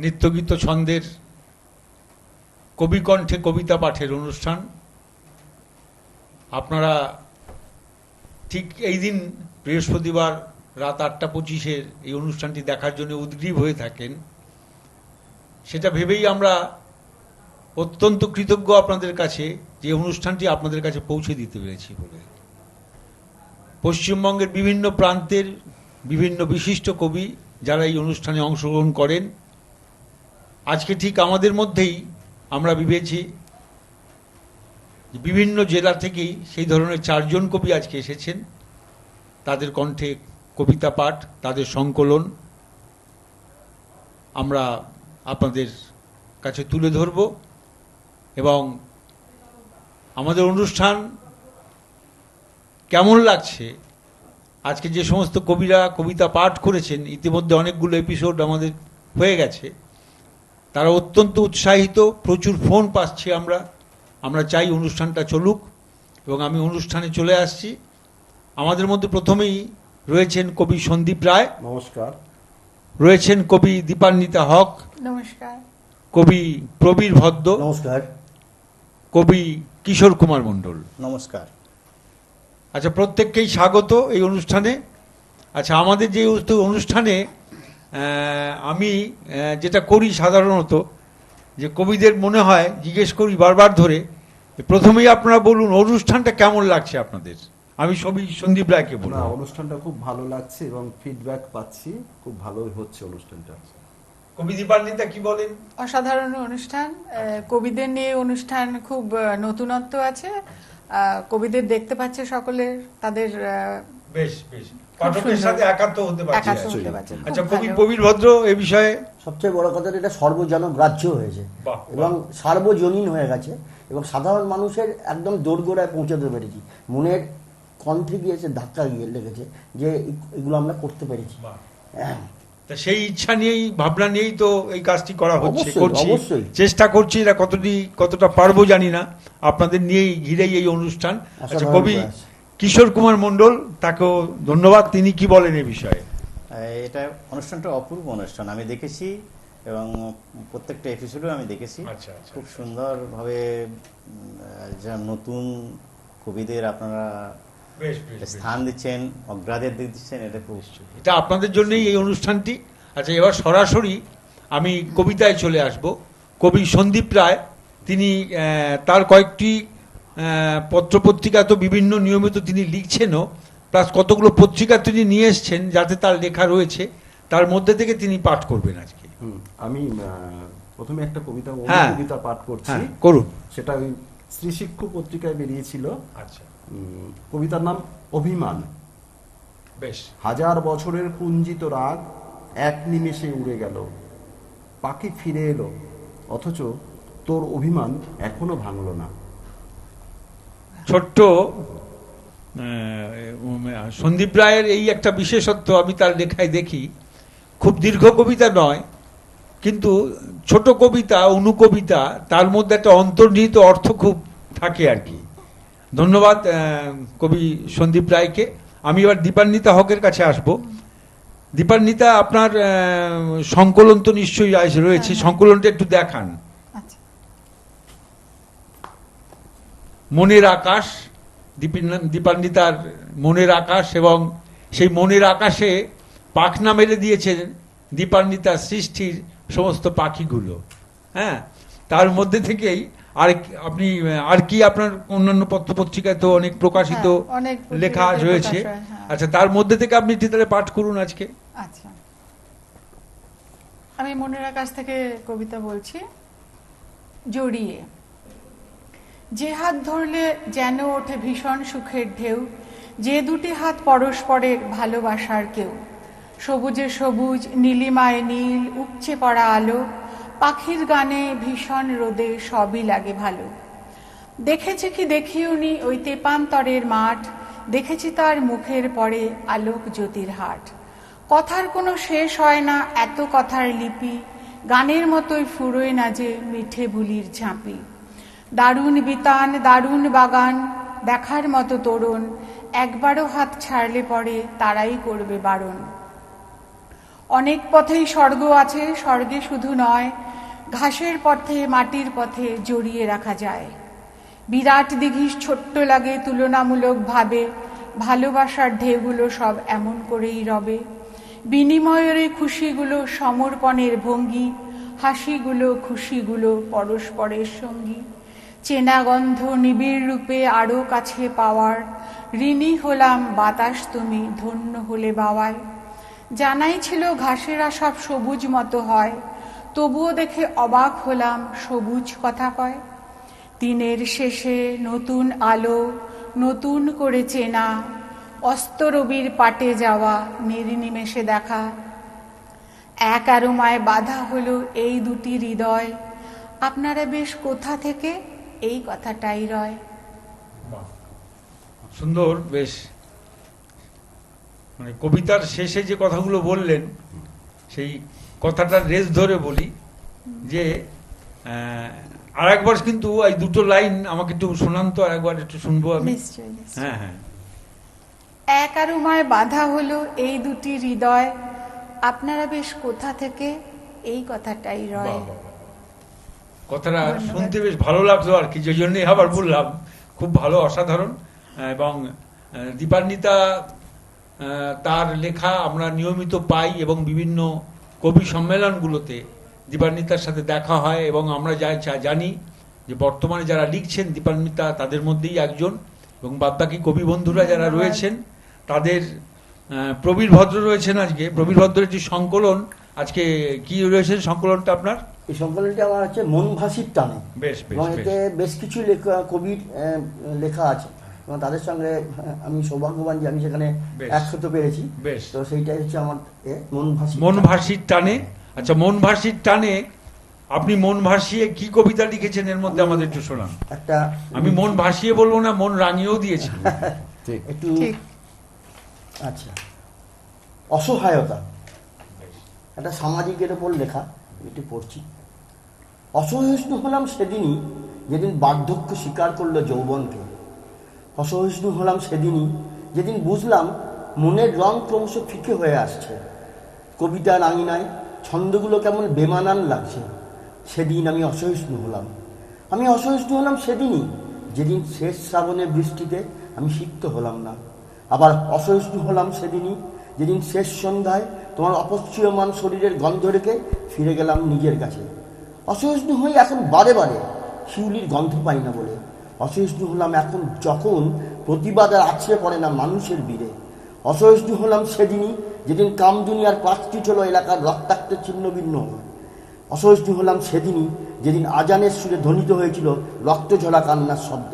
নিত্যগীত ছন্দের কবিকণ্ঠে কবিতা পাঠের অনুষ্ঠান। আপনারা ঠিক এই দিন বৃহস্পতিবার রাত 8:25 এই অনুষ্ঠানটি দেখার জন্য উদ্গ্রীব হয়ে থাকেন, সেটা ভেবেই আমরা অত্যন্ত কৃতজ্ঞ আপনাদের কাছে যে অনুষ্ঠানটি আপনাদের কাছে পৌঁছে দিতে পেরেছি বলে। পশ্চিমবঙ্গের বিভিন্ন প্রান্তের বিভিন্ন বিশিষ্ট কবি যারা এই অনুষ্ঠানে অংশগ্রহণ করেন, আজকে ঠিক আমাদের মধ্যেই আমরা ভেবেছি বিভিন্ন জেলা থেকেই সেই ধরনের 4 জন কবি আজকে এসেছেন। তাদের কণ্ঠে কবিতা পাঠ, তাদের সংকলন আমরা আপনাদের কাছে তুলে ধরব এবং আমাদের অনুষ্ঠান কেমন লাগছে, আজকে যে সমস্ত কবিরা কবিতা পাঠ করেছেন, ইতিমধ্যে অনেকগুলো এপিসোড আমাদের হয়ে গেছে, তারা অত্যন্ত উৎসাহিত, প্রচুর ফোন পাচ্ছি আমরা চাই অনুষ্ঠানটা চলুক এবং আমি অনুষ্ঠানে চলে আসছি। আমাদের মধ্যে প্রথমেই রয়েছেন কবি সন্দীপ রায়, নমস্কার। রয়েছেন কবি দীপান্বিতা হক, নমস্কার। কবি প্রবীর ভদ্র, নমস্কার। কবি কিশোর কুমার মণ্ডল, নমস্কার। আচ্ছা, প্রত্যেককেই স্বাগত এই অনুষ্ঠানে। আচ্ছা, আমাদের যে অনুষ্ঠানে আমি যেটা করি সাধারণত, যে কবিদের মনে হয় জিজ্ঞেস করি বারবার ধরে, প্রথমেই আপনারা বলুন অনুষ্ঠানটা কেমন লাগছে আপনাদের। আমি সন্দীপ রায়কে বলুন। অনুষ্ঠানটা খুব ভালো লাগছে এবং ফিডব্যাক পাচ্ছি, খুব ভালোই হচ্ছে অনুষ্ঠানটা। কবি দীপান্বিতা কি বলেন? অসাধারণ অনুষ্ঠান, কবিদের নিয়ে অনুষ্ঠান, খুব নতুনত্ব আছে, কবিদের দেখতে পাচ্ছে সকলের, তাদের বেশ বেশ পাঠকের সাথে একাত্ম হতে পারছে। আচ্ছা, কবি প্রবীর ভদ্র এই বিষয়ে সবচেয়ে বড় কথা, এটা সর্বজনগ্রাহ্য হয়েছে এবং সার্বজনীন হয়ে গেছে এবং সাধারণ মানুষের একদম দোরগোড়ায় পৌঁছাতে পেরেছি। মনের কণ্ঠে গিয়েছে, ধাক্কা গিয়ে লেগেছে যে এগুলো আমরা করতে পেরেছি। তা সেই ইচ্ছা নিয়েই, ভাবনা নিয়েই তো এই কাজটি করা হচ্ছে, করছি, চেষ্টা করছি। এটা কতটা পারবো জানি না, আপনাদের নিয়েই ঘিরেই এই অনুষ্ঠান। আচ্ছা, কবি কিশোর কুমার মণ্ডল, তাকেও ধন্যবাদ। তিনি কি বলেন এই বিষয়ে? এটা অনুষ্ঠানটা অপূর্ব অনুষ্ঠান, আমি দেখেছি এবং প্রত্যেকটা এপিসোডও আমি দেখেছি। খুব সুন্দরভাবে যা নতুন কবিদের আপনারা স্থান দিচ্ছেন, অগ্রাধিকার দিচ্ছেন, এটা আপনাদের জন্যই এই অনুষ্ঠানটি। আচ্ছা, এবার সরাসরি আমি কবিতায় চলে আসব। কবি সন্দীপ রায়, তিনি তার কয়েকটি পত্রপত্রিকা তো বিভিন্ন নিয়মিত তিনি লিখছেনও, প্লাস কতগুলো পত্রিকা তিনি নিয়ে এসছেন যাতে তার লেখা রয়েছে, তার মধ্যে থেকে তিনি পাঠ করবেন আজকে। আমি প্রথমে একটা কবিতা পাঠ করছি, করুন। সেটা ওই শ্রী শিক্ষু পত্রিকায় বেরিয়েছিল। আচ্ছা, কবিতার নাম অভিমান। বেশ। 1000 বছরের পুঞ্জিত রাগ এক নিমেষে উড়ে গেল, পাখি ফিরে এলো, অথচ তোর অভিমান এখনো ভাঙল না। ছোট্ট সন্দীপ রায়ের এই একটা বিশেষত্ব আমি তার লেখায় দেখি, খুব দীর্ঘ কবিতা নয়, কিন্তু ছোট কবিতা, অনুকবিতা, তার মধ্যে একটা অন্তর্নিহিত অর্থ খুব থাকে আর কি। ধন্যবাদ কবি সন্দীপ রায়কে। আমি এবার দীপান্বিতা হকের কাছে আসব। দীপান্বিতা, আপনার সংকলন তো নিশ্চয়ই রয়েছে, সংকলনটা একটু দেখান। মনের আকাশ, দীপান্বিতার মনের আকাশ, এবং সেই মনের আকাশে পাখনা মেরে দিয়েছেন দীপান্বিতার সৃষ্টির সমস্ত পাখিগুলো। হ্যাঁ, তার মধ্যে থেকেই আপনি আর কি আপনার অন্যান্য পত্রপত্রিকায় তো অনেক প্রকাশিত লেখা রয়েছে। আচ্ছা, তার মধ্যে থেকে আপনি তাহলে পাঠ করুন আজকে। আচ্ছা, আমি মনের আকাশ থেকে কবিতা বলছি। জড়িয়ে। যে হাত ধরলে যেন ওঠে ভীষণ সুখের ঢেউ, যে দুটি হাত পরস্পরের ভালোবাসার কেউ, সবুজে সবুজ, নীলিমায় নীল, উপচে পড়া আলো, পাখির গানে, ভীষণ রোদে, সবই লাগে ভালো। দেখেছি কি দেখিওনি ওই তেপান্তরের মাঠ, দেখেছি তার মুখের পরে আলোক জ্যোতির হাট। কথার কোনো শেষ হয় না, এত কথার লিপি, গানের মতোই ফুরোয় না যে মিঠে বুলির ঝাঁপি। দারুণ বিতান, দারুণ বাগান, দেখার মতো তরুণ, একবারও হাত ছাড়লে পরে তারাই করবে বারণ। অনেক পথেই স্বর্গ আছে, স্বর্গে শুধু নয়, ঘাসের পথে মাটির পথে জড়িয়ে রাখা যায়। বিরাট দিঘি ছোট্ট লাগে তুলনামূলকভাবে, ভালোবাসার ঢেউগুলো সব এমন করেই রবে। বিনিময়ের এই খুশিগুলো সমর্পণের ভঙ্গি, হাসিগুলো খুশিগুলো পরস্পরের সঙ্গী। চেনা গন্ধ নিবিড় রূপে আরও কাছে পাওয়ার, ঋণী হলাম বাতাস তুমি ধন্য হলে বাওয়ায়। জানাই ছিল ঘাসেরা সব সবুজ মতো হয়, তবুও দেখে অবাক হলাম সবুজ কথা কয়। দিনের শেষে নতুন আলো, নতুন করে চেনা, অস্তরবির পাটে যাওয়া নির্নিমেষে দেখা। এক আরোমায় বাধা হলো এই দুটি হৃদয়, আপনারা বেশ কোথা থেকে এই কথাটাই রয়। সুন্দর, বেশ, মানে কবিতার শেষে যে কথাগুলো বললেন সেই কথাটার রেস ধরে বলি যে আর একবার কিন্তু এই দুটো লাইন আমাকে একটু শোনান তো, আরেকবার একটু শুনবো আমি। নিশ্চয়ই। হ্যাঁ হ্যাঁ। এক আরোমায় বাধা হলো এই দুটি হৃদয়, আপনারা বেশ কোথা থেকে এই কথাটাই রয়। বাহ, বাহ, বাহ। কথাটা শুনতে বেশ ভালো লাগলো আর কি, যে জন্যই আবার বললাম, খুব ভালো, অসাধারণ। এবং দীপান্বিতা তার লেখা আমরা নিয়মিত পাই এবং বিভিন্ন কবি সম্মেলনগুলোতে দীপান্বিতার সাথে দেখা হয়, এবং আমরা জানি যে বর্তমানে যারা লিখছেন দীপান্বিতা তাদের মধ্যেই একজন, এবং বাদবাকি কবি বন্ধুরা যারা রয়েছেন তাদের প্রবীর ভদ্র রয়েছেন। আজকে প্রবীর ভদ্রের যে সংকলন, আজকে কি রয়েছে সংকলনটা আপনার? এই সংকলনটি আমার হচ্ছে মন ভাসির টানে, বেশ বেশ এবং বেশ। এতে বেশ কিছু কবির লেখা আছে, এবং তাদের সঙ্গে আমি সৌভাগ্যবান যে আমি সেখানে বেশ। এক হতে পেরেছি। বেশ। তো সেইটাই হচ্ছে আমার মন ভাসির টানে। আচ্ছা, মন ভাসির টানে আপনি মন ভাসিয়ে কি কবিতা লিখেছেন এর মধ্যে আমাদের একটু শোনান। একটা আমি মন ভাসিয়ে বলবো না, মন রাঙিয়েও দিয়েছি। একটু আচ্ছা, অসহায়তা, একটা সামাজিকের ওপর লেখা, এটি পড়ছি। অসহিষ্ণু হলাম সেদিনই যেদিন বার্ধক্য স্বীকার করলো যৌবনকে। অসহিষ্ণু হলাম সেদিনই যেদিন বুঝলাম মনের রং ক্রমশ ফিকে হয়ে আসছে। কবিতার আঙিনায় ছন্দগুলো কেমন বেমানান লাগছে। সেদিন আমি অসহিষ্ণু হলাম। আমি অসহিষ্ণু হলাম সেদিনই যেদিন শেষ শ্রাবণের বৃষ্টিতে আমি সিক্ত হলাম না। আবার অসহিষ্ণু হলাম সেদিনই যেদিন শেষ সন্ধ্যায় তোমার অপচয়মান শরীরের গন্ধ রেখে ফিরে গেলাম নিজের কাছে। অসহিষ্ণু হই এখন বারে বারে শিউলির গন্ধ পাই না বলে। অসহিষ্ণু হলাম এখন যখন প্রতিবাদ আর আছড়ে পড়ে না মানুষের বীরে। অসহিষ্ণু হলাম সেদিনই যেদিন কামদুনিয়ার প্লাস্টিক হলো এলাকার রক্তাক্ত ছিন্ন ভিন্ন। অসহিষ্ণু হলাম সেদিনই যেদিন আজানের সুরে ধ্বনিত হয়েছিল রক্ত ঝরা কান্নার শব্দ।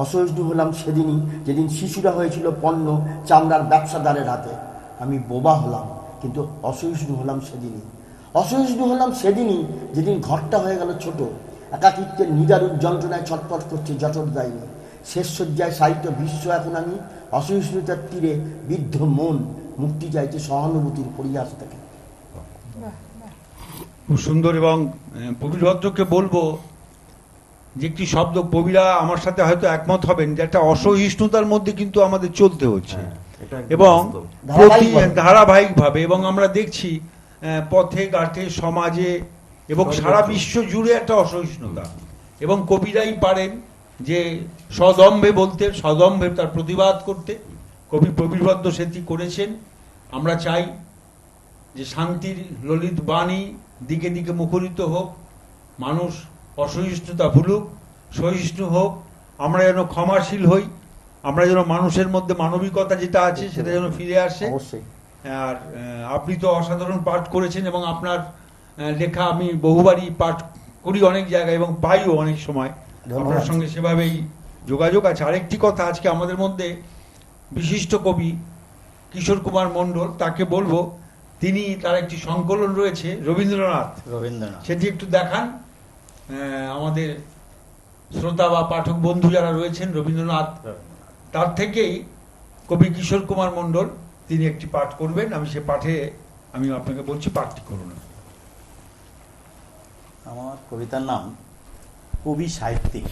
অসহিষ্ণু হলাম সেদিনই যেদিন শিশুরা হয়েছিল পণ্য চামড়ার ব্যবসাদারের হাতে। আমি বোবা হলাম, কিন্তু অসহিষ্ণু হলাম সেদিনই। অসহিষ্ণু হলাম সেদিনই যেদিন ঘরটা হয়ে গেল ছোট, একাকিত্বের নিদারুণ যন্ত্রণায় ছটফট করছে জঠর দায়ী। শেষ শয্যায় সাহিত্য বিশ্ব এখন আমি, অসহিষ্ণুতার তীরে বিদ্ধ মন মুক্তি চাইছে সহানুভূতির পরিহাস থেকে। খুব সুন্দর। এবং প্রবীর ভদ্রকে বলবো যে একটি শব্দ, কবিরা আমার সাথে হয়তো একমত হবেন, যে একটা অসহিষ্ণুতার মধ্যে কিন্তু আমাদের চলতে হচ্ছে, এবং ধারাবাহিকভাবে, এবং আমরা দেখছি পথে ঘাটে সমাজে এবং সারা বিশ্ব জুড়ে একটা অসহিষ্ণুতা, এবং কবিরাই পারেন যে সদম্ভে বলতে, সদম্ভে তার প্রতিবাদ করতে। কবি প্রবীর ভদ্র সেটি করেছেন। আমরা চাই যে শান্তির ললিত বাণী দিকে দিকে মুখরিত হোক, মানুষ অসহিষ্ণুতা ভুলুক, সহিষ্ণু হোক, আমরা যেন ক্ষমাশীল হই, আমরা যেন মানুষের মধ্যে মানবিকতা যেটা আছে সেটা যেন ফিরে আসে। অবশ্যই। আর আপনি তো অসাধারণ পাঠ করেছেন, এবং আপনার লেখা আমি বহুবারই পাঠ করি অনেক জায়গায়, এবং পাইও অনেক সময়। আপনার সঙ্গে সেভাবেই যোগাযোগ আছে। আরেকটি কথা, আজকে আমাদের মধ্যে বিশিষ্ট কবি কিশোর কুমার মণ্ডল, তাকে বলবো, তিনি তার একটি সংকলন রয়েছে রবীন্দ্রনাথ, সেটি একটু দেখান আমাদের শ্রোতা বা পাঠক বন্ধু যারা রয়েছেন। রবীন্দ্রনাথ, তার থেকেই কবি কিশোর কুমার মণ্ডল তিনি একটি পাঠ করবেন। আমি সে পাঠে আমি আপনাকে বলছি, পাঠটি করুন। আমার কবিতার নাম কবি সাহিত্যিক।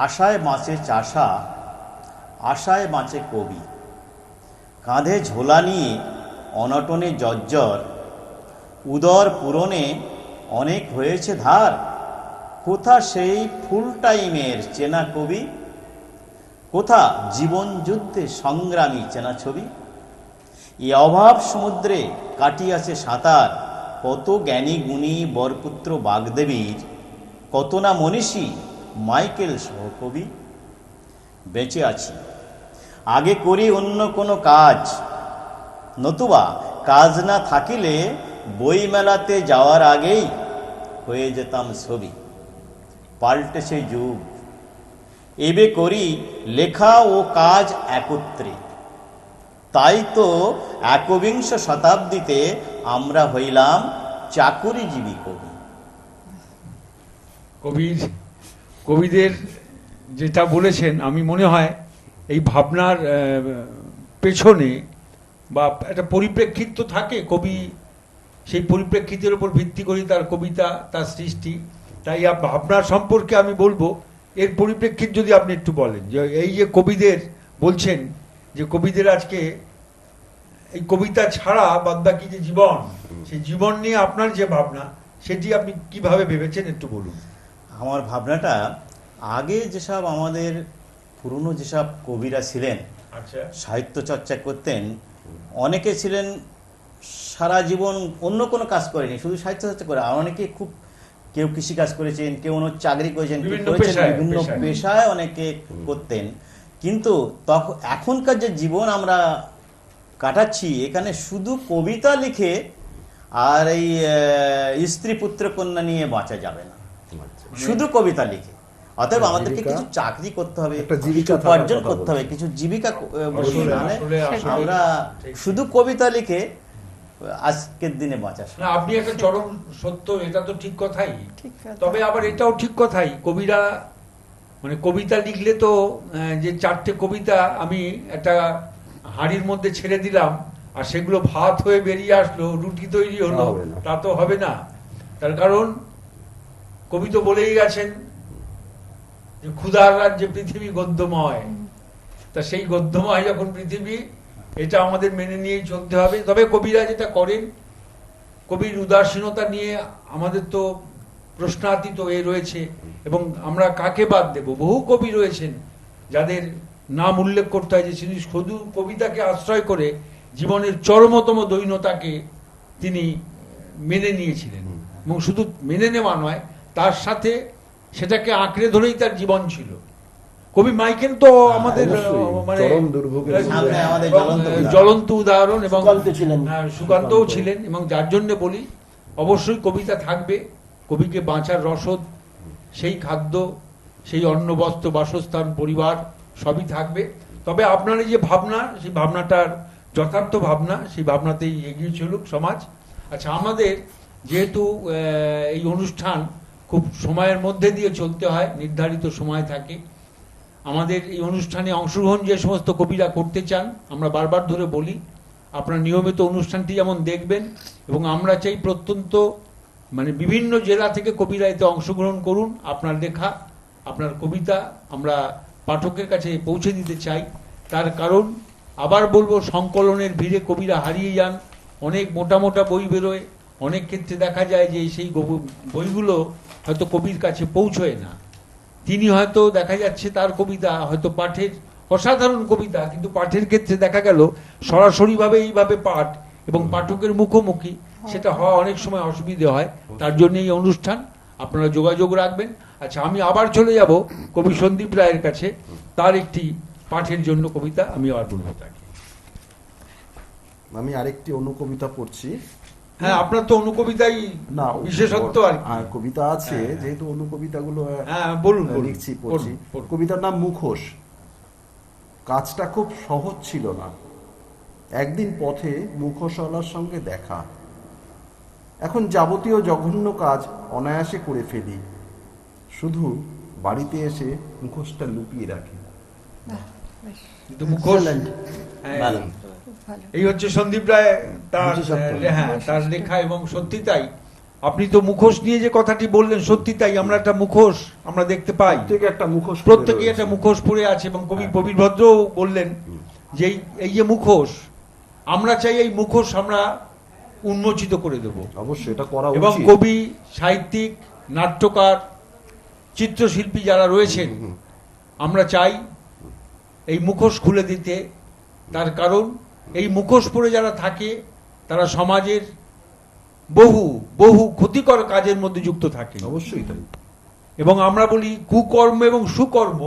আশায় বাঁচে চাষা, আশায় বাঁচে কবি, কাঁধে ঝোলা নিয়ে অনটনে জর্জর, উদর পূরণে অনেক হয়েছে ধার, কোথা সেই ফুল টাইমের চেনা কবি, কোথা জীবন যুদ্ধে সংগ্রামী চেনা ছবি। এই অভাব সমুদ্রে কাটিয়াছে সাঁতার, কত জ্ঞানী গুণী বরপুত্র বাগদেবীর, কত না মনীষী মাইকেল সহকবি। বেঁচে আছি, আগে করি অন্য কোনো কাজ, নতুবা কাজ না থাকিলে বই মেলাতে যাওয়ার আগেই হয়ে যেতাম ছবি। পাল্টেছে যুগ, এবে করি লেখা ও কাজ একত্রে, তাই তো একবিংশ শতাব্দীতে আমরা হইলাম চাকুরিজীবী কবি। কবিদের যেটা বলেছেন, আমি মনে হয় এই ভাবনার পেছনে বা একটা পরিপ্রেক্ষিত তো থাকে, কবি সেই পরিপ্রেক্ষিতের উপর ভিত্তি করে তার কবিতা, তার সৃষ্টি। তাই ভাবনার সম্পর্কে আমি বলবো, এর পরিপ্রেক্ষিত যদি আপনি একটু বলেন, যে এই যে কবিদের বলছেন যে কবিদের আজকে এই কবিতা ছাড়া বাদবাকি যে জীবন, সেই জীবন নিয়ে আপনার যে ভাবনা, সেটি আপনি কিভাবে ভেবেছেন একটু বলুন। আমার ভাবনাটা, আগে যেসব আমাদের পুরনো যেসব কবিরা ছিলেন, আচ্ছা, সাহিত্য চর্চা করতেন, অনেকে ছিলেন সারা জীবন অন্য কোনো কাজ করেনি, শুধু সাহিত্য চর্চা করে। আর অনেকে খুব, কেউ কৃষিকাজ করেছেন, কেউ অন্য চাকরি করেছেন, কেউ করেছেন বিভিন্ন পেশায় অনেকে করতেন। কিন্তু তখন এখনকার যে জীবন আমরা কাটাচ্ছি, এখানে শুধু কবিতা লিখে আর এই স্ত্রী পুত্র কন্যা নিয়ে বাঁচা যাবে না, শুধু কবিতা লিখে। অতএব আমাদেরকে কিছু চাকরি করতে হবে, কিছু উপার্জন করতে হবে, কিছু জীবিকা আমরা শুধু কবিতা লিখে আজকের দিনে বাঁচা। না, আপনি একটা চরম সত্য, এটা তো ঠিক কথাই। তবে আবার এটাও ঠিক কথাই, কবিরা মানে কবিতা লিখলে তো যে 4টে কবিতা আমি একটা হাঁড়ির মধ্যে ছেড়ে দিলাম আর সেগুলো ভাত হয়ে বেরিয়ে আসলো, রুটি তৈরি হলো, তা তো হবে না। তার কারণ কবি তো বলেই গেছেন যে ক্ষুধার রাজ্যে পৃথিবী গদ্যময়। তা সেই গদ্যময় যখন পৃথিবী, এটা আমাদের মেনে নিয়েই চলতে হবে। তবে কবিরা যেটা করেন, কবির উদাসীনতা নিয়ে আমাদের তো প্রশ্নাতীত এ রয়েছে, এবং আমরা কাকে বাদ দেব? বহু কবি রয়েছেন যাদের নাম উল্লেখ করতে হয়, যে তিনি শুধু কবিতাকে আশ্রয় করে জীবনের চরমতম দৈন্যতাকে তিনি মেনে নিয়েছিলেন, এবং শুধু মেনে নেওয়া নয়, তার সাথে সেটাকে আঁকড়ে ধরেই তার জীবন ছিল। কবি মাইকেল তো আমাদের মানে জ্বলন্ত উদাহরণ, এবং সুকান্তও ছিলেন। এবং যার জন্য বলি, অবশ্যই কবিতা থাকবে, কবিকে বাঁচার রসদ, সেই খাদ্য, সেই অন্ন বস্ত্র বাসস্থান পরিবার সবই থাকবে। তবে আপনার এই যে ভাবনা, সেই ভাবনাটার যথার্থ ভাবনা, সেই ভাবনাতেই এগিয়ে চলুক সমাজ। আচ্ছা, আমাদের যেহেতু এই অনুষ্ঠান খুব সময়ের মধ্যে দিয়ে চলতে হয়, নির্ধারিত সময় থাকে, আমাদের এই অনুষ্ঠানে অংশগ্রহণ যে সমস্ত কবিরা করতে চান, আমরা বারবার ধরে বলি আপনারা নিয়মিত অনুষ্ঠানটি যেমন দেখবেন, এবং আমরা চাই প্রত্যন্ত মানে বিভিন্ন জেলা থেকে কবিরা এতে অংশগ্রহণ করুন। আপনার লেখা, আপনার কবিতা আমরা পাঠকের কাছে পৌঁছে দিতে চাই। তার কারণ আবার বলবো, সংকলনের ভিড়ে কবিরা হারিয়ে যান, অনেক মোটা মোটা বই বেরোয়, অনেক ক্ষেত্রে দেখা যায় যে সেই বইগুলো হয়তো কবির কাছে পৌঁছয় না। তিনি হয়তো দেখা যাচ্ছে তার কবিতা হয়তো পাঠের অসাধারণ কবিতা, কিন্তু পাঠের ক্ষেত্রে দেখা গেল সরাসরিভাবে এইভাবে পাঠ এবং পাঠকের মুখোমুখি সেটা হওয়া অনেক সময় অসুবিধে হয়। তার জন্য এই অনুষ্ঠান, আপনারা যোগাযোগ রাখবেন। আচ্ছা, আমি আবার চলে যাব কবি সন্দীপ রায়ের কাছে, তার একটি পাঠের জন্য কবিতা আমি আবার বলবো তাকে। আমি আরেকটি অনুকবিতা পড়ছি। হ্যাঁ, আপনার তো অনুকবিতাই না বিশেষত্ব আর কবিতা আছে, যেহেতু অনুকবিতাগুলো বলুন লিখছি, পড়ছি। কবিতার নাম মুখোশ। কাজটা খুব সহজ ছিল না। একদিন পথে মুখোশওয়ালার সঙ্গে দেখা। এখন যাবতীয় জঘন্য কাজ অনায়াসে করে ফেলি, শুধু বাড়িতে এসে মুখোশটা লুকিয়ে রাখি। কিন্তু মুখোশ, এই হচ্ছে সন্দীপ রায় তার লেখা। এবং সত্যি তাই, আপনি তো মুখোশ নিয়ে যে কথাটি বললেন, সত্যি তাই, আমরা একটা মুখোশ আমরা দেখতে পাই, প্রত্যেকে একটা মুখোশ পরে আছে। এবং কবি প্রবীর ভদ্র বললেন যে এই যে মুখোশ, আমরা চাই এই মুখোশ আমরা উন্মোচিত করে দেব, অবশ্যই এটা করা এবং উচিত। কবি, সাহিত্যিক, নাট্যকার, চিত্রশিল্পী যারা রয়েছেন, আমরা চাই এই মুখোশ খুলে দিতে। তার কারণ এই মুখোশ পরে যারা থাকে তারা সমাজের বহু বহু ক্ষতিকর কাজের মধ্যে যুক্ত থাকে। অবশ্যই তাই। এবং আমরা বলি কুকর্ম এবং সুকর্ম,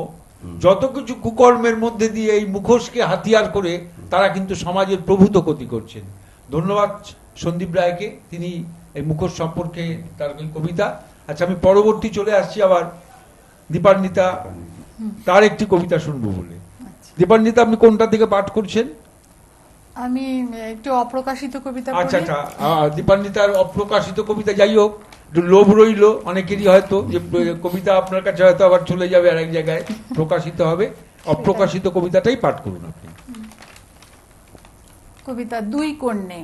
যত কিছু কুকর্মের মধ্যে দিয়ে এই মুখোশকে হাতিয়ার করে তারা কিন্তু সমাজের প্রভূত ক্ষতি করছেন। ধন্যবাদ সন্দীপ রায়কে, তিনি এই মুখোশ সম্পর্কে তার এই কবিতা। আচ্ছা, আমি পরবর্তী চলে আসছি আবার দীপান্বিতা, তার একটি কবিতা শুনবো বলে। দীপান্বিতা, আপনি কোনটা থেকে পাঠ করছেন? আমি একটু অপ্রকাশিত কবিতা আচ্ছা পড়ি। আচ্ছা, দীপান্বিতার অপ্রকাশিত কবিতা, যাই হোক, একটু লোভ রইল অনেকেরই হয়তো যে কবিতা আপনার কাছে হয়তো আবার চলে যাবে আর এক জায়গায় প্রকাশিত হবে। অপ্রকাশিত কবিতাটাই পাঠ করুন আপনি। কবিতা দুই কন্যে।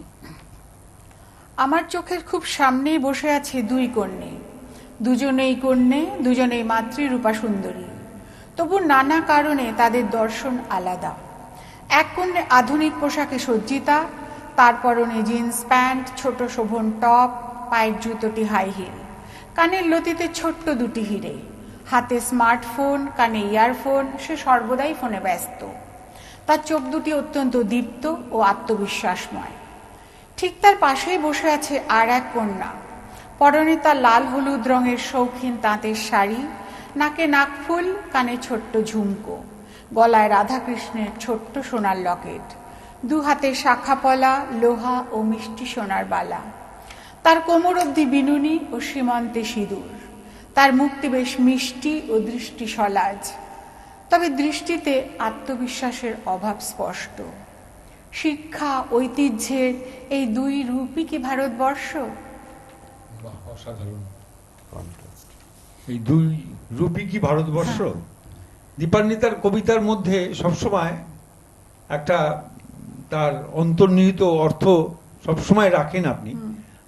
আমার চোখের খুব সামনেই বসে আছে দুই কন্যে, দুজনেই কন্যে, দুজনেই মাতৃরূপা সুন্দরী। তবু নানা কারণে তাদের দর্শন আলাদা। এক কন্যে আধুনিক পোশাকে সজ্জিতা, তার পরনে জিন্স প্যান্ট, ছোট শোভন টপ, পায়ের জুতোটি হাই হিল, কানের লতিতে ছোট্ট দুটি হিরে, হাতে স্মার্টফোন, কানে ইয়ারফোন, সে সর্বদাই ফোনে ব্যস্ত। তার চোখ দুটি অত্যন্ত দীপ্ত ও আত্মবিশ্বাসময়। ঠিক তার পাশেই বসে আছে আর এক কন্যা, পরনে তার লাল হলুদ রঙের শৌখিন তাঁতের শাড়ি, নাকে নাকফুল, কানে ছোট্ট ঝুমকো, গলায় রাধাকৃষ্ণের ছোট্ট সোনার লকেট, দু হাতে শাখাপলা, লোহা ও মিষ্টি সোনার বালা। তার কোমর অবধি বিনুনি ও সীমন্তে সিঁদুর। তার মুখটি বেশ মিষ্টি ও দৃষ্টি সলাজ, তবে দৃষ্টিতে আত্মবিশ্বাসের অভাব স্পষ্ট। শিক্ষা, ঐতিহ্যের এই দুই রূপই কি ভারতবর্ষ? অসাধারণ, এই দুই রূপই কি ভারতবর্ষ? দীপান্বিতার কবিতার মধ্যে সবসময় একটা তার অন্তর্নিহিত অর্থ সবসময় রাখেন আপনি।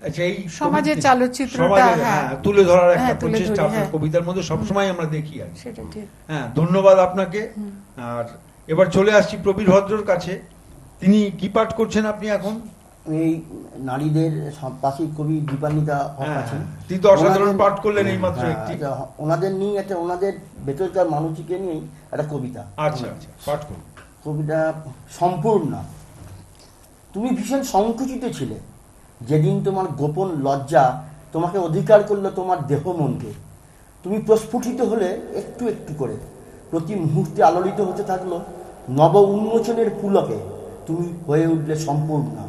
আচ্ছা, এই সমাজের চালচিত্রটা, সমাজের, হ্যাঁ, তুলে ধরার একটা হ্যাঁ, তুলে প্রচেষ্টা ধরি, আপনার হ্যাঁ। কবিতার মধ্যে সবসময় আমরা দেখি আর কি। সেটা ঠিক। হ্যাঁ, ধন্যবাদ আপনাকে। আর এবার চলে আসছি প্রবীর ভদ্রর কাছে। তিনি কি পাঠ করছেন আপনি এখন? এই নারীদের পাশেই কবি দীপান্বিতা হক হ্যাঁ, আছেন। তিনি তো অসাধারণ ওনাদের- পাঠ করলেন এই মাত্র হ্যাঁ, একটি। এটা ওনাদের নিয়ে একটা, ওনাদের ভেতরকার মানুষকে নিয়ে একটা কবিতা। আচ্ছা আচ্ছা, পাঠ করুন। কবিতা সম্পূর্ণা। তুমি ভীষণ সংকুচিত ছিলে যেদিন তোমার গোপন লজ্জা তোমাকে অধিকার করলো তোমার দেহ মনকে। তুমি প্রস্ফুটিত হলে একটু একটু করে, প্রতি মুহূর্তে আলোড়িত হতে থাকলো নব উন্মোচনের পুলকে। তুমি হয়ে উঠলে সম্পূর্ণা।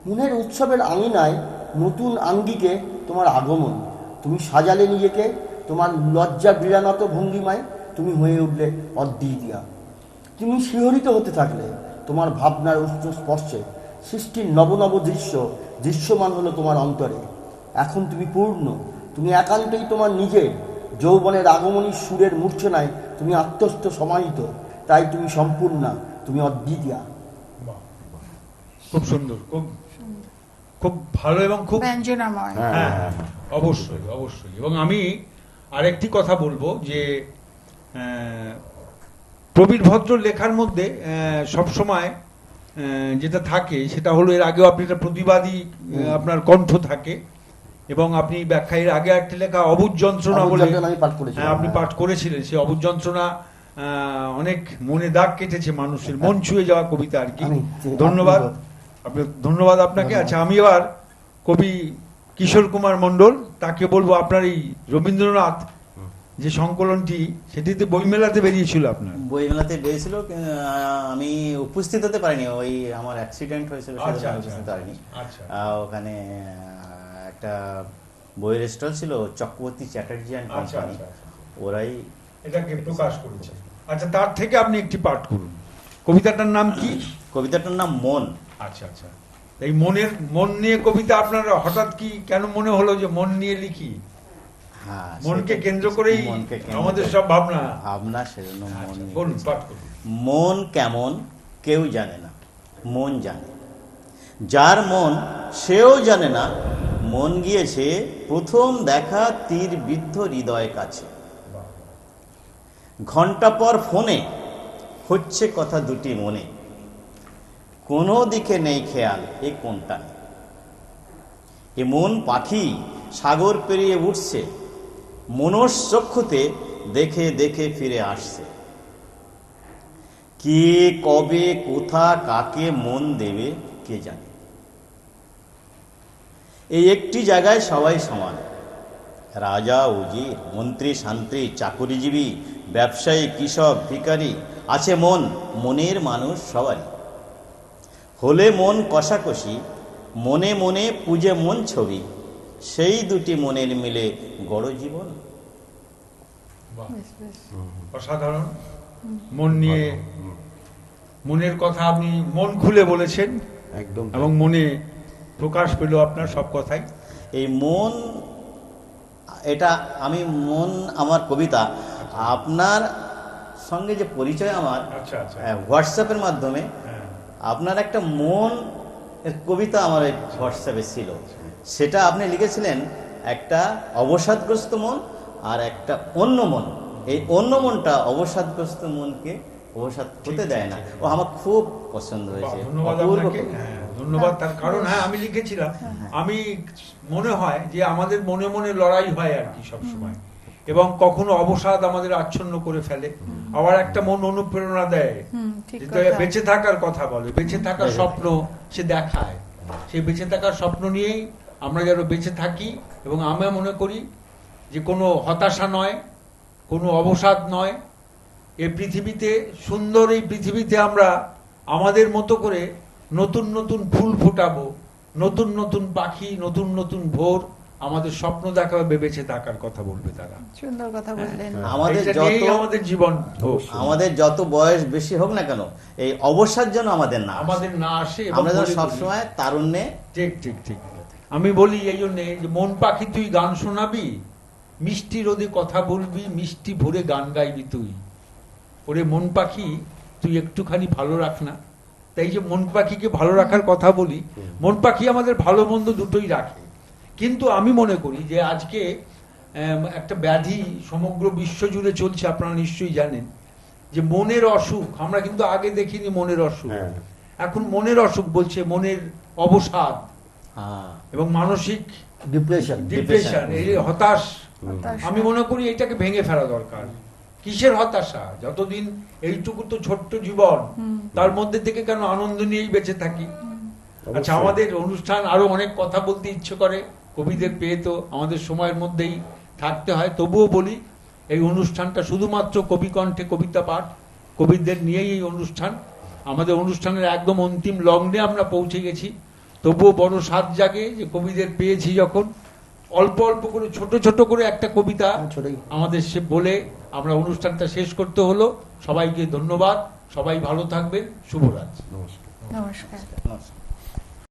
মনের উৎসবের আঙিনায় নতুন আঙ্গিকে তোমার আগমন। তুমি সাজালে নিজেকে তোমার লজ্জা বিড়ানত ভঙ্গিমায়। তুমি হয়ে উঠলে অদ্বিতীয়া। তুমি শিহরিত হতে থাকলে তোমার ভাবনার উষ্ণ স্পর্শে। সৃষ্টির নব নব দৃশ্য দৃশ্যমান হলো তোমার অন্তরে। এখন তুমি পূর্ণ, তুমি একান্তই তোমার নিজের। যৌবনের আগমনী সুরের মূর্ছনায় তুমি আত্মস্থ সমাহিত। তাই তুমি সম্পূর্ণা, তুমি অদ্বিতীয়া। খুব সুন্দর, খুব খুব ভালো এবং খুব ব্যঞ্জনাময়। হ্যাঁ, অবশ্যই অবশ্যই। এবং আমি আরেকটি কথা বলবো যে প্রবীর ভদ্র লেখার মধ্যে সবসময় যেটা থাকে সেটা হলো, এর আগেও আপনি একটা প্রতিবাদী আপনার কণ্ঠ থাকে, এবং আপনি ব্যাখ্যার আগে একটা লেখা অবুঝ যন্ত্রণা বলে আমি পাঠ করেছিলাম। আপনি পাঠ করেছিলেন। সেই অবুঝ যন্ত্রণা অনেক মনে দাগ কেটেছে মানুষের, মন ছুঁয়ে যাওয়া কবিতা আর কি। ধন্যবাদ ধন্যবাদ আপনাকে। আচ্ছা, আমি এবার কবি কিশোর কুমার মণ্ডল, তাকে বলবো আপনার এই রবীন্দ্রনাথ যে সংকলনটি, সেটিতে বইমেলাতে বেরিয়েছিল আপনার। বইমেলাতে বেরিয়েছিল, আমি উপস্থিত হতে পারিনি, ওই আমার অ্যাক্সিডেন্ট হয়েছিল, আচ্ছা, সেজন্য আচ্ছা, উপস্থিত পারিনি। আচ্ছা। ওখানে একটা বইয়ের স্টল ছিল, চক্রবর্তী চ্যাটার্জি অ্যান্ড আচ্ছা, কোম্পানি, আচ্ছা, আচ্ছা। ওরাই এটাকে প্রকাশ করেছে। আচ্ছা, তার থেকে আপনি একটি পাঠ করুন। কবিতাটার নাম কি? কবিতাটার নাম মন। আচ্ছা আচ্ছা, এই মন নিয়ে কবিতা আপনার হঠাৎ কি কেন মনে হলো যে মন নিয়ে লিখি? হ্যাঁ, মনকে কেন্দ্র করেই মনকে কেন্দ্র আমাদের করে। সব ভাবনা। ভাবনা, সেজন্য মন আচ্ছা, নিয়ে বলুন, লিখেছি। পাঠ করুন। মন কেমন কেউ জানে না, মন জানে। যার মন সেও জানে না, মন গিয়েছে প্রথম দেখা তীর বিদ্ধ হৃদয় কাছে। ঘন্টা পর ফোনে হচ্ছে কথা দুটি মনে, কোনো দিকে নেই খেয়াল এ কোনটা, এ মন পাখি সাগর পেরিয়ে উঠছে, মনশ্চক্ষুতে দেখে দেখে ফিরে আসছে। কে কবে কোথা কাকে মন দেবে কে জানে। এই একটি জায়গায় সবাই সমান, রাজা উজির, মন্ত্রী শান্ত্রী, চাকুরিজীবী, ব্যবসায়ী, কৃষক, ভিখারি, আছে মন, মনের মানুষ সবারই। হলে মন কষাকষি, মনে মনে পূজে মন ছবি, সেই দুটি মনের মিলে গড় জীবন। বেশ, বেশ। অসাধারণ। মন নিয়ে, মনের কথা আপনি মন খুলে বলেছেন একদম এবং মনে প্রকাশ পেল আপনার সব কথাই। এই মন, এটা আমি মন আমার কবিতা, আপনার সঙ্গে যে পরিচয় আমার আচ্ছা আচ্ছা। হোয়াটসঅ্যাপের মাধ্যমে, হ্যাঁ। আপনার একটা মন এর কবিতা আমার এই হোয়াটসঅ্যাপে ছিল, সেটা আপনি লিখেছিলেন একটা অবসাদগ্রস্ত মন আর একটা অন্য মন। এই অন্য মনটা অবসাদগ্রস্ত মনকে অবসাদ হতে দেয় না। ও আমার খুব পছন্দ হয়েছে। বাহ, ধন্যবাদ অপূর্ব আপনাকে। কবিতা। হ্যাঁ, ধন্যবাদ। তার কারণ হ্যাঁ আমি লিখেছিলাম, আমি মনে হয় যে আমাদের মনে মনে লড়াই হয় আর কি সব সময়, এবং কখনো অবসাদ আমাদের আচ্ছন্ন করে ফেলে, আবার একটা মন অনুপ্রেরণা দেয়, ঠিক যে কথা। বেঁচে থাকার কথা বলে, বেঁচে থাকার স্বপ্ন সে দেখায়। সেই বেঁচে থাকার স্বপ্ন নিয়েই আমরা যেন বেঁচে থাকি, এবং আমি মনে করি যে কোনো হতাশা নয়, কোনো অবসাদ নয়, এই পৃথিবীতে, সুন্দর এই পৃথিবীতে আমরা আমাদের মতো করে নতুন নতুন ফুল ফোটাবো, নতুন নতুন পাখি, নতুন নতুন ভোর আমাদের স্বপ্ন দেখাবে, বেঁচে থাকার কথা বলবে তারা। সুন্দর কথা বললেন। আমাদের এটা নিয়েই যত আমাদের জীবন হোক, আমাদের যত বয়স বেশি হোক না কেন, এই অবসাদ যেন আমাদের না আসে। আমাদের না আসে, এবং আমরা যেন বলে সবসময় তারুণ্যে। ঠিক ঠিক ঠিক। আমি বলি এই জন্যে যে মন পাখি তুই গান শোনাবি, মিষ্টি রোদে কথা বলবি, মিষ্টি ভরে গান গাইবি তুই। ওরে মন পাখি তুই একটুখানি ভালো রাখ না। তাই যে মন পাখিকে ভালো রাখার কথা বলি, মন পাখি আমাদের ভালো মন্দ দুটোই রাখে। কিন্তু আমি মনে করি যে আজকে একটা ব্যাধি সমগ্র বিশ্ব জুড়ে চলছে, আপনারা নিশ্চয়ই জানেন, যে মনের অসুখ। আমরা কিন্তু আগে দেখিনি মনের অসুখ, হ্যাঁ। এখন মনের অসুখ বলছে, মনের অবসাদ এবং মানসিক ডিপ্রেশন, এই যে হতাশ। হতাশা। আমি মনে করি এটাকে ভেঙে ফেলা দরকার। কিসের হতাশা? যতদিন এইটুকু তো ছোট্ট জীবন, তার মধ্যে থেকে কেন আনন্দ নিয়েই বেঁচে থাকি। আচ্ছা, আমাদের অনুষ্ঠান আরো অনেক কথা বলতে ইচ্ছে করে, কবিদের পেয়ে তো আমাদের সময়ের মধ্যেই থাকতে হয়। তবুও বলি, এই অনুষ্ঠানটা শুধুমাত্র কবি কণ্ঠে কবিতা পাঠ, কবিদের নিয়েই এই অনুষ্ঠান। আমাদের অনুষ্ঠানের একদম অন্তিম লগ্নে আমরা পৌঁছে গেছি, তবুও বড় স্বাদ জাগে যে কবিদের পেয়েছি যখন। অল্প অল্প করে, ছোট ছোট করে একটা কবিতা আমাদের সে বলে আমরা অনুষ্ঠানটা শেষ করতে হলো। সবাইকে ধন্যবাদ, সবাই ভালো থাকবেন, শুভরাত্রি। নমস্কার। নমস্কার। নমস্কার।